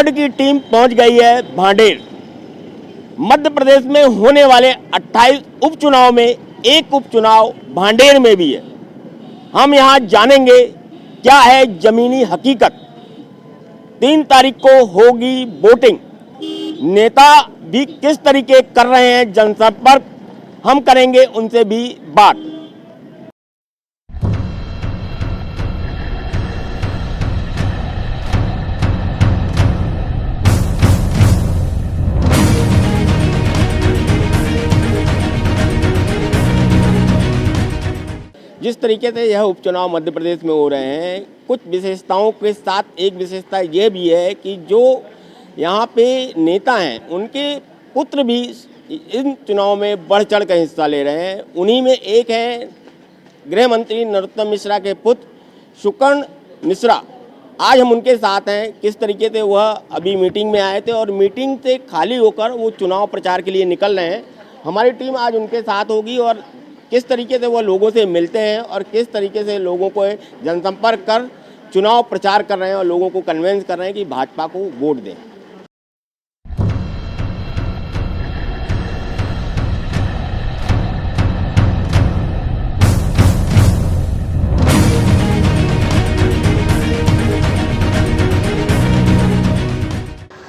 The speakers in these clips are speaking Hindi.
न्यूजवर्ल्ड की टीम पहुंच गई है भांडेर। मध्य प्रदेश में होने वाले 28 उपचुनाव में एक उपचुनाव भांडेर में भी है। हम यहां जानेंगे क्या है जमीनी हकीकत। 3 तारीख को होगी वोटिंग। नेता भी किस तरीके कर रहे हैं जनसंपर्क, हम करेंगे उनसे भी बात। जिस तरीके से यह उपचुनाव मध्य प्रदेश में हो रहे हैं, कुछ विशेषताओं के साथ एक विशेषता यह भी है कि जो यहाँ पे नेता हैं उनके पुत्र भी इन चुनाव में बढ़ चढ़ कर हिस्सा ले रहे हैं। उन्हीं में एक है गृह मंत्री नरोत्तम मिश्रा के पुत्र सुकर्ण मिश्रा। आज हम उनके साथ हैं। किस तरीके से वह अभी मीटिंग में आए थे और मीटिंग से खाली होकर वो चुनाव प्रचार के लिए निकल रहे हैं। हमारी टीम आज उनके साथ होगी और किस तरीके से वह लोगों से मिलते हैं और किस तरीके से लोगों को जनसंपर्क कर चुनाव प्रचार कर रहे हैं और लोगों को कन्विंस कर रहे हैं कि भाजपा को वोट दें।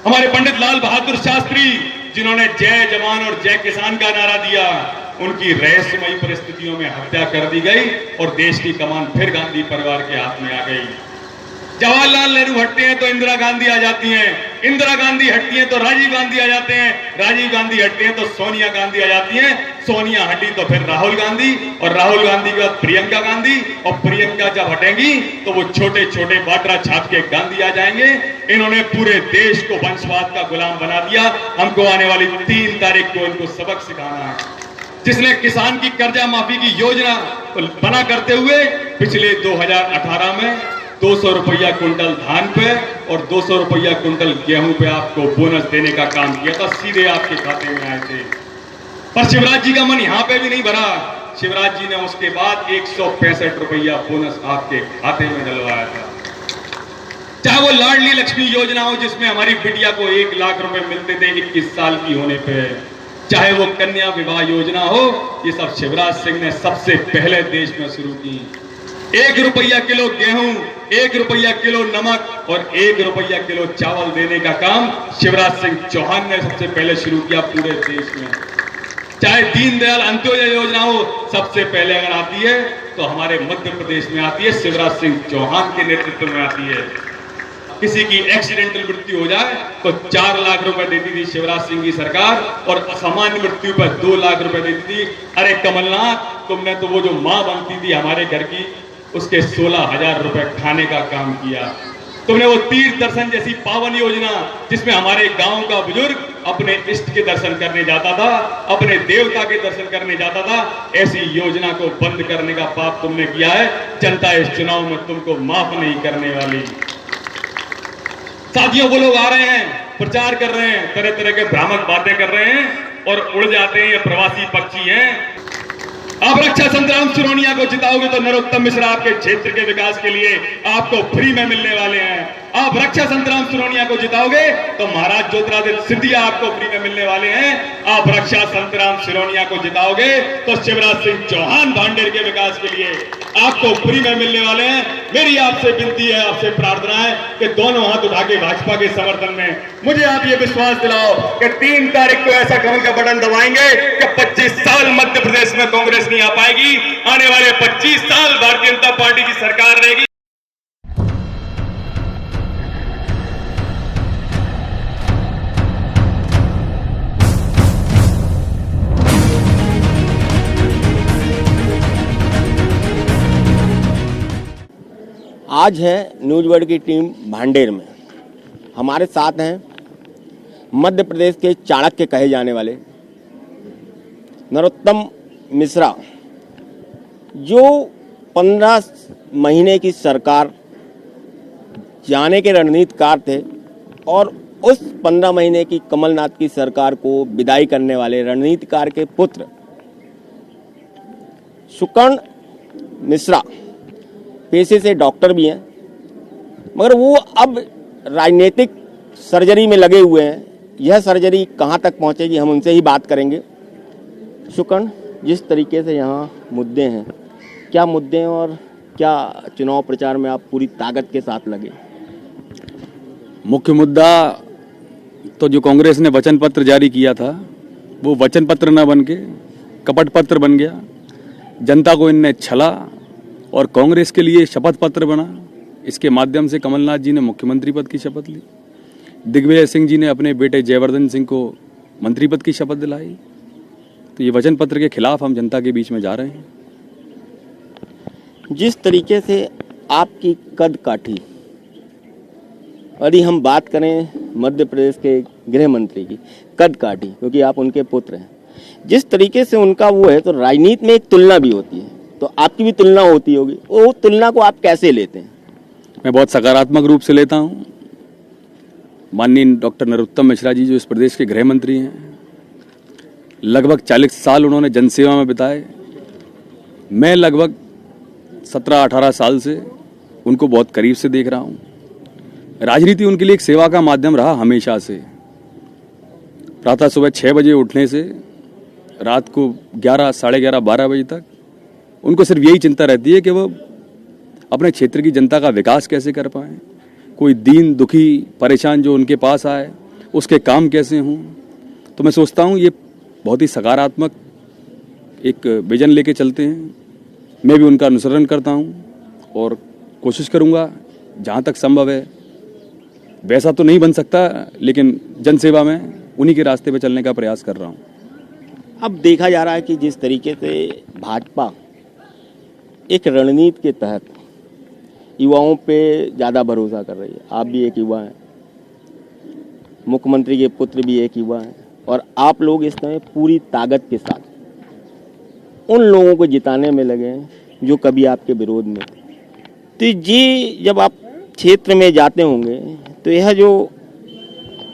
हमारे पंडित लाल बहादुर शास्त्री जिन्होंने जय जवान और जय किसान का नारा दिया, उनकी रहस्यमयी परिस्थितियों में हत्या कर दी गई और देश की कमान फिर गांधी परिवार के हाथ में आ गई। जवाहरलाल नेहरू हटते हैं तो इंदिरा गांधी आ जाती हैं, इंदिरा गांधी हटती हैं तो राजीव गांधी आ जाते हैं, राजीव गांधी हटते हैं तो सोनिया गांधी आ जाती हैं, सोनिया हटी तो फिर राहुल गांधी और राहुल गांधी के बाद प्रियंका गांधी और प्रियंका जब हटेंगी तो वो छोटे छोटे बाटरा छाप के गांधी आ जाएंगे। इन्होंने पूरे देश को वंशवाद का गुलाम बना दिया। हमको आने वाली 3 तारीख को इनको सबक सिखाना है। जिसने किसान की कर्जा माफी की योजना बना करते हुए पिछले 2018 में 200 रुपया कुंटल धान पे और 200 रुपया कुंटल गेहूं पे आपको बोनस देने का काम किया था, सीधे आपके खाते में आए थे। पर शिवराज जी का मन यहां पे भी नहीं भरा। शिवराज जी ने उसके बाद 165 रुपया बोनस आपके खाते में डलवाया था। चाहे वो लाडली लक्ष्मी योजना हो जिसमें हमारी बिटिया को 1 लाख रुपए मिलते थे 21 साल की होने पे, चाहे वो कन्या विवाह योजना हो, ये सब शिवराज सिंह ने सबसे पहले देश में शुरू की। 1 रुपया किलो गेहूं, 1 रुपया किलो नमक और 1 रुपया किलो चावल देने का काम शिवराज सिंह चौहान ने सबसे पहले शुरू किया पूरे देश में। चाहे दीनदयाल अंत्योदय योजना हो, सबसे पहले अगर आती है तो हमारे मध्य प्रदेश में आती है, शिवराज सिंह चौहान के नेतृत्व में आती है। किसी की एक्सीडेंटल मृत्यु हो जाए तो 4 लाख रुपए देती थी शिवराज सिंह की सरकार और असामान्य मृत्यु पर 2 लाख रुपए देती थी। अरे कमलनाथ, तुमने तो वो जो मां बनती थी हमारे घर की, उसके 16,000 रुपए खाने का काम किया। तुमने वो तीर्थ दर्शन जैसी पावन योजना जिसमें हमारे गांव का बुजुर्ग अपने इष्ट के दर्शन करने जाता था, अपने देवता के दर्शन करने जाता था, ऐसी योजना को बंद करने का पाप तुमने किया है। जनता इस चुनाव में तुमको माफ नहीं करने वाली। साथियों, वो लोग आ रहे हैं, प्रचार कर रहे हैं, तरह तरह के भ्रामक बातें कर रहे हैं और उड़ जाते हैं। ये प्रवासी पक्षी हैं। आप रक्षा संग्राम सिरोनिया को जिताओगे तो नरोत्तम मिश्रा आपके क्षेत्र के विकास के लिए आपको फ्री में मिलने वाले हैं। आप रक्षा संग्राम सिरोनिया को जिताओगे तो महाराज ज्योतिरादित्य सिंधिया आपको फ्री में मिलने वाले हैं। आप रक्षा संग्राम सिरोनिया को जिताओगे तो शिवराज सिंह चौहान भांडेर के विकास के लिए आपको फ्री में मिलने वाले हैं। मेरी आपसे विनती है, आपसे प्रार्थना है कि दोनों हाथ उठा के भाजपा के समर्थन में मुझे आप ये विश्वास दिलाओ कि 3 तारीख को ऐसा कमल का बटन दबाएंगे कि 25 साल मध्य प्रदेश में कांग्रेस नहीं आ पाएगी। आने वाले 25 साल भारतीय जनता पार्टी की सरकार रहेगी। आज है न्यूजवर्ल्ड की टीम भांडेर में। हमारे साथ हैं मध्य प्रदेश के चाणक्य कहे जाने वाले नरोत्तम मिश्रा, जो 15 महीने की सरकार जाने के रणनीतिकार थे और उस 15 महीने की कमलनाथ की सरकार को विदाई करने वाले रणनीतिकार के पुत्र सुकर्ण मिश्रा पेशे से डॉक्टर भी हैं, मगर वो अब राजनीतिक सर्जरी में लगे हुए हैं, यह सर्जरी कहाँ तक पहुँचेगी, हम उनसे ही बात करेंगे। शुक्र, जिस तरीके से यहाँ मुद्दे हैं, क्या मुद्दे हैं और क्या चुनाव प्रचार में आप पूरी ताकत के साथ लगे? मुख्य मुद्दा तो जो कांग्रेस ने वचन पत्र जारी किया था वो वचन पत्र न बन के कपट पत्र बन गया। जनता को इनने छला और कांग्रेस के लिए शपथ पत्र बना। इसके माध्यम से कमलनाथ जी ने मुख्यमंत्री पद की शपथ ली, दिग्विजय सिंह जी ने अपने बेटे जयवर्धन सिंह को मंत्री पद की शपथ दिलाई। तो ये वचन पत्र के खिलाफ हम जनता के बीच में जा रहे हैं। जिस तरीके से आपकी कद काठी, यदि हम बात करें मध्य प्रदेश के गृह मंत्री की कद काठी, क्योंकि आप उनके पुत्र हैं, जिस तरीके से उनका वो है, तो राजनीति में एक तुलना भी होती है, तो आपकी भी तुलना होती होगी। वो तुलना को आप कैसे लेते हैं? मैं बहुत सकारात्मक रूप से लेता हूँ। माननीय डॉक्टर नरोत्तम मिश्रा जी जो इस प्रदेश के गृह मंत्री हैं, लगभग 40 साल उन्होंने जनसेवा में बिताए। मैं लगभग 17-18 साल से उनको बहुत करीब से देख रहा हूँ। राजनीति उनके लिए एक सेवा का माध्यम रहा हमेशा से। प्रातः सुबह 6 बजे उठने से रात को 11, साढ़े 11, 12 बजे तक उनको सिर्फ यही चिंता रहती है कि वो अपने क्षेत्र की जनता का विकास कैसे कर पाएं, कोई दीन दुखी परेशान जो उनके पास आए उसके काम कैसे हों। तो मैं सोचता हूँ ये बहुत ही सकारात्मक एक विजन लेके चलते हैं। मैं भी उनका अनुसरण करता हूँ और कोशिश करूँगा जहाँ तक संभव है, वैसा तो नहीं बन सकता लेकिन जनसेवा में उन्हीं के रास्ते पे चलने का प्रयास कर रहा हूँ। अब देखा जा रहा है कि जिस तरीके से भाजपा एक रणनीति के तहत युवाओं पे ज़्यादा भरोसा कर रही है, आप भी एक युवा हैं, मुख्यमंत्री के पुत्र भी एक युवा हैं, और आप लोग इस समय पूरी ताकत के साथ उन लोगों को जिताने में लगे हैं जो कभी आपके विरोध में थे। तो ये जब आप क्षेत्र में जाते होंगे तो यह जो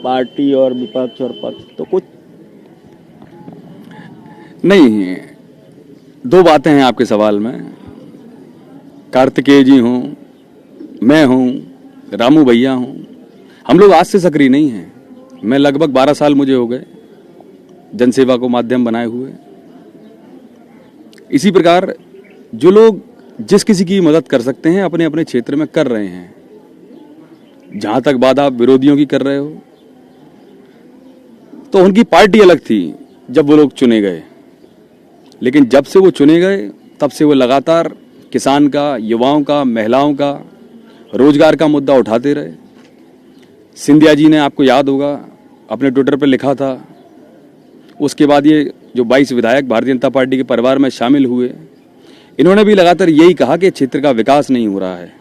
पार्टी और विपक्ष और पक्ष, तो कुछ नहीं, दो बातें हैं आपके सवाल में। कार्तिकेय जी हूँ, मैं हूँ, रामू भैया हूँ, हम लोग आज से सक्रिय नहीं हैं। मैं लगभग 12 साल मुझे हो गए जनसेवा को माध्यम बनाए हुए। इसी प्रकार जो लोग जिस किसी की मदद कर सकते हैं अपने अपने क्षेत्र में कर रहे हैं। जहां तक बात आप विरोधियों की कर रहे हो, तो उनकी पार्टी अलग थी जब वो लोग चुने गए, लेकिन जब से वो चुने गए तब से वो लगातार किसान का, युवाओं का, महिलाओं का, रोजगार का मुद्दा उठाते रहे। सिंधिया जी ने, आपको याद होगा, अपने ट्विटर पर लिखा था। उसके बाद ये जो 22 विधायक भारतीय जनता पार्टी के परिवार में शामिल हुए, इन्होंने भी लगातार यही कहा कि क्षेत्र का विकास नहीं हो रहा है,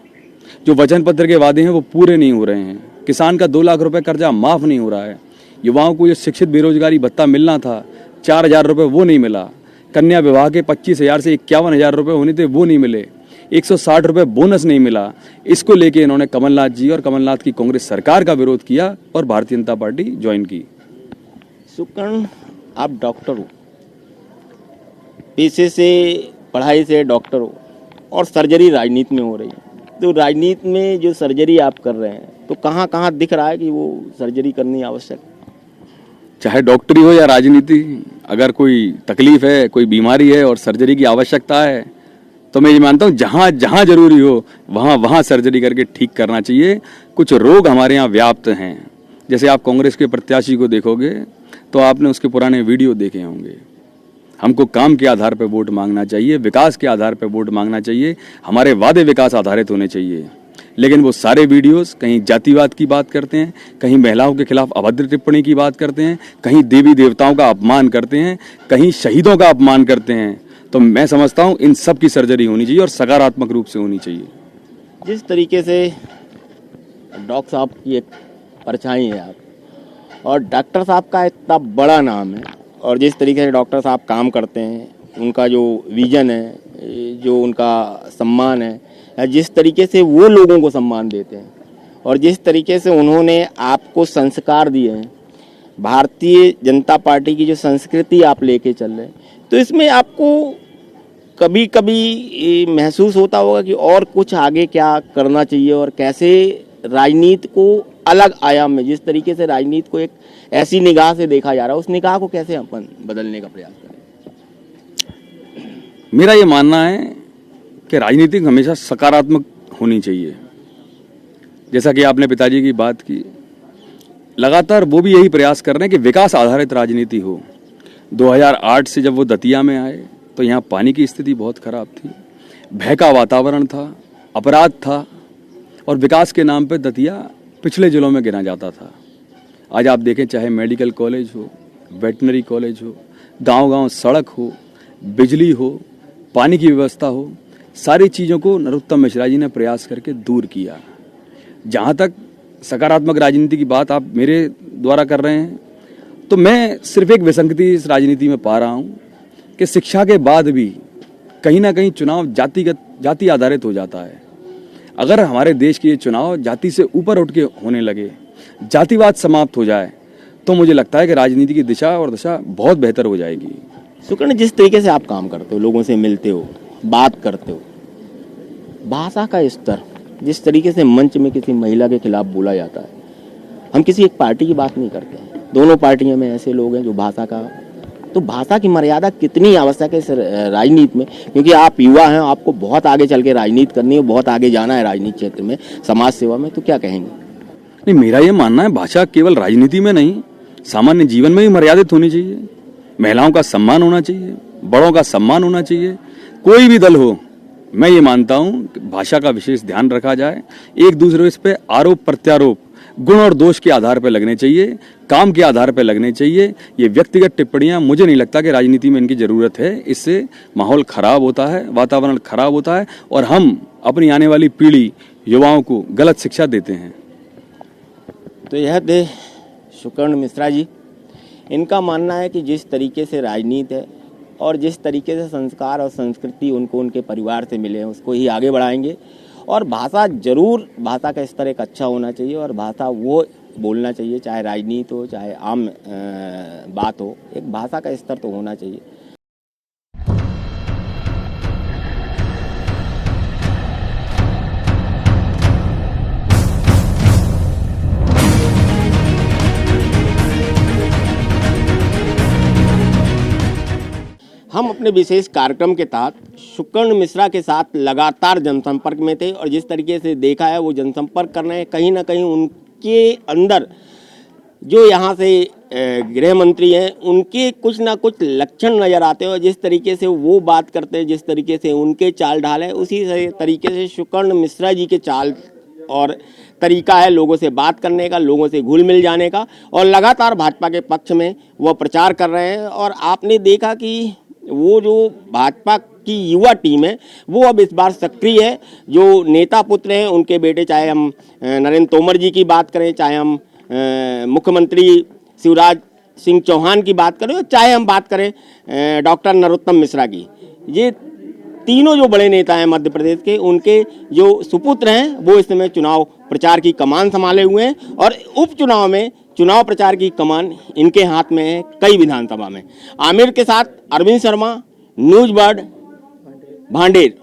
जो वचन पत्र के वादे हैं वो पूरे नहीं हो रहे हैं, किसान का 2 लाख रुपए कर्जा माफ नहीं हो रहा है, युवाओं को जो शिक्षित बेरोजगारी भत्ता मिलना था 4,000 रुपये वो नहीं मिला, कन्या विवाह के 25,000 से 51,000 रुपये होने थे वो नहीं मिले, 160 रुपये बोनस नहीं मिला। इसको लेके इन्होंने कमलनाथ जी और कमलनाथ की कांग्रेस सरकार का विरोध किया और भारतीय जनता पार्टी ज्वाइन की। सुकर्ण, आप डॉक्टर हो, पेशे से, पढ़ाई से डॉक्टर हो, और सर्जरी राजनीति में हो रही है। तो राजनीति में जो सर्जरी आप कर रहे हैं, तो कहाँ कहाँ दिख रहा है कि वो सर्जरी करनी आवश्यक? चाहे डॉक्टरी हो या राजनीति, अगर कोई तकलीफ है, कोई बीमारी है और सर्जरी की आवश्यकता है, तो मैं ये मानता हूँ जहाँ जहाँ जरूरी हो वहाँ वहाँ सर्जरी करके ठीक करना चाहिए। कुछ रोग हमारे यहाँ व्याप्त हैं, जैसे आप कांग्रेस के प्रत्याशी को देखोगे तो आपने उसके पुराने वीडियो देखे होंगे। हमको काम के आधार पर वोट मांगना चाहिए, विकास के आधार पर वोट मांगना चाहिए, हमारे वादे विकास आधारित होने चाहिए। लेकिन वो सारे वीडियोस कहीं जातिवाद की बात करते हैं, कहीं महिलाओं के खिलाफ अभद्र टिप्पणी की बात करते हैं, कहीं देवी देवताओं का अपमान करते हैं, कहीं शहीदों का अपमान करते हैं। तो मैं समझता हूँ इन सब की सर्जरी होनी चाहिए और सकारात्मक रूप से होनी चाहिए। जिस तरीके से डॉक्टर साहब की एक परछाई है आप, और डॉक्टर साहब का इतना बड़ा नाम है, और जिस तरीके से डॉक्टर साहब काम करते हैं, उनका जो विजन है, जो उनका सम्मान है, या जिस तरीके से वो लोगों को सम्मान देते हैं, और जिस तरीके से उन्होंने आपको संस्कार दिए हैं, भारतीय जनता पार्टी की जो संस्कृति आप लेके चल रहे हैं, तो इसमें आपको कभी कभी महसूस होता होगा कि और कुछ आगे क्या करना चाहिए और कैसे राजनीति को अलग आयाम में, जिस तरीके से राजनीति को एक ऐसी निगाह से देखा जा रहा है, उस निगाह को कैसे अपन बदलने का प्रयास करें? मेरा ये मानना है कि राजनीति हमेशा सकारात्मक होनी चाहिए। जैसा कि आपने पिताजी की बात की, लगातार वो भी यही प्रयास कर रहे हैं कि विकास आधारित राजनीति हो। 2008 से जब वो दतिया में आए तो यहाँ पानी की स्थिति बहुत खराब थी, भय का वातावरण था, अपराध था और विकास के नाम पे दतिया पिछले जिलों में गिना जाता था। आज आप देखें, चाहे मेडिकल कॉलेज हो, वेटनरी कॉलेज हो, गांव-गांव सड़क हो, बिजली हो, पानी की व्यवस्था हो, सारी चीज़ों को नरोत्तम मिश्रा जी ने प्रयास करके दूर किया। जहाँ तक सकारात्मक राजनीति की बात आप मेरे द्वारा कर रहे हैं, तो मैं सिर्फ एक विसंगति इस राजनीति में पा रहा हूँ कि शिक्षा के बाद भी कहीं ना कहीं चुनाव जाति आधारित हो जाता है। अगर हमारे देश के ये चुनाव जाति से ऊपर उठ के होने लगे, जातिवाद समाप्त हो जाए, तो मुझे लगता है कि राजनीति की दिशा और दशा बहुत बेहतर हो जाएगी। सुकर्ण, जिस तरीके से आप काम करते हो, लोगों से मिलते हो, बात करते हो, भाषा का स्तर, जिस तरीके से मंच में किसी महिला के खिलाफ बोला जाता है, हम किसी एक पार्टी की बात नहीं करते हैं, दोनों पार्टियों में ऐसे लोग हैं जो भाषा की मर्यादा कितनी आवश्यक है इस राजनीति में? क्योंकि आप युवा हैं, आपको बहुत आगे चल के राजनीति करनी है, बहुत आगे जाना है राजनीति क्षेत्र में, समाज सेवा में, तो क्या कहेंगे? नहीं, मेरा ये मानना है भाषा केवल राजनीति में नहीं, सामान्य जीवन में भी मर्यादित होनी चाहिए। महिलाओं का सम्मान होना चाहिए, बड़ों का सम्मान होना चाहिए। कोई भी दल हो, मैं ये मानता हूं कि भाषा का विशेष ध्यान रखा जाए। एक दूसरे पे आरोप प्रत्यारोप गुण और दोष के आधार पर लगने चाहिए, काम के आधार पर लगने चाहिए। ये व्यक्तिगत टिप्पणियां मुझे नहीं लगता कि राजनीति में इनकी जरूरत है। इससे माहौल खराब होता है, वातावरण खराब होता है और हम अपनी आने वाली पीढ़ी युवाओं को गलत शिक्षा देते हैं। तो यह थे सुकर्ण मिश्रा जी। इनका मानना है कि जिस तरीके से राजनीति है और जिस तरीके से संस्कार और संस्कृति उनको उनके परिवार से मिले हैं, उसको ही आगे बढ़ाएंगे। और भाषा भाषा का स्तर एक अच्छा होना चाहिए और भाषा वो बोलना चाहिए, चाहे राजनीति हो, चाहे आम बात हो, एक भाषा का स्तर तो होना चाहिए। हम अपने विशेष कार्यक्रम के तहत सुकर्ण मिश्रा के साथ लगातार जनसंपर्क में थे और जिस तरीके से देखा है वो जनसंपर्क कर रहे हैं, कहीं ना कहीं उनके अंदर जो यहाँ से गृह मंत्री हैं उनके कुछ ना कुछ लक्षण नज़र आते हैं और जिस तरीके से वो बात करते हैं, जिस तरीके से उनके चाल ढाल है, उसी तरीके से सुकर्ण मिश्रा जी के चाल और तरीका है लोगों से बात करने का, लोगों से घुल मिल जाने का। और लगातार भाजपा के पक्ष में वो प्रचार कर रहे हैं और आपने देखा कि वो जो भाजपा की युवा टीम है वो अब इस बार सक्रिय है। जो नेता पुत्र हैं उनके बेटे, चाहे हम नरेंद्र तोमर जी की बात करें, चाहे हम मुख्यमंत्री शिवराज सिंह चौहान की बात करें, चाहे हम बात करें डॉक्टर नरोत्तम मिश्रा की, ये तीनों जो बड़े नेता हैं मध्य प्रदेश के, उनके जो सुपुत्र हैं वो इस समय चुनाव प्रचार की कमान संभाले हुए हैं और उपचुनाव में चुनाव प्रचार की कमान इनके हाथ में है कई विधानसभा में। आमिर के साथ अरविंद शर्मा, न्यूज बर्ड, भांडेर।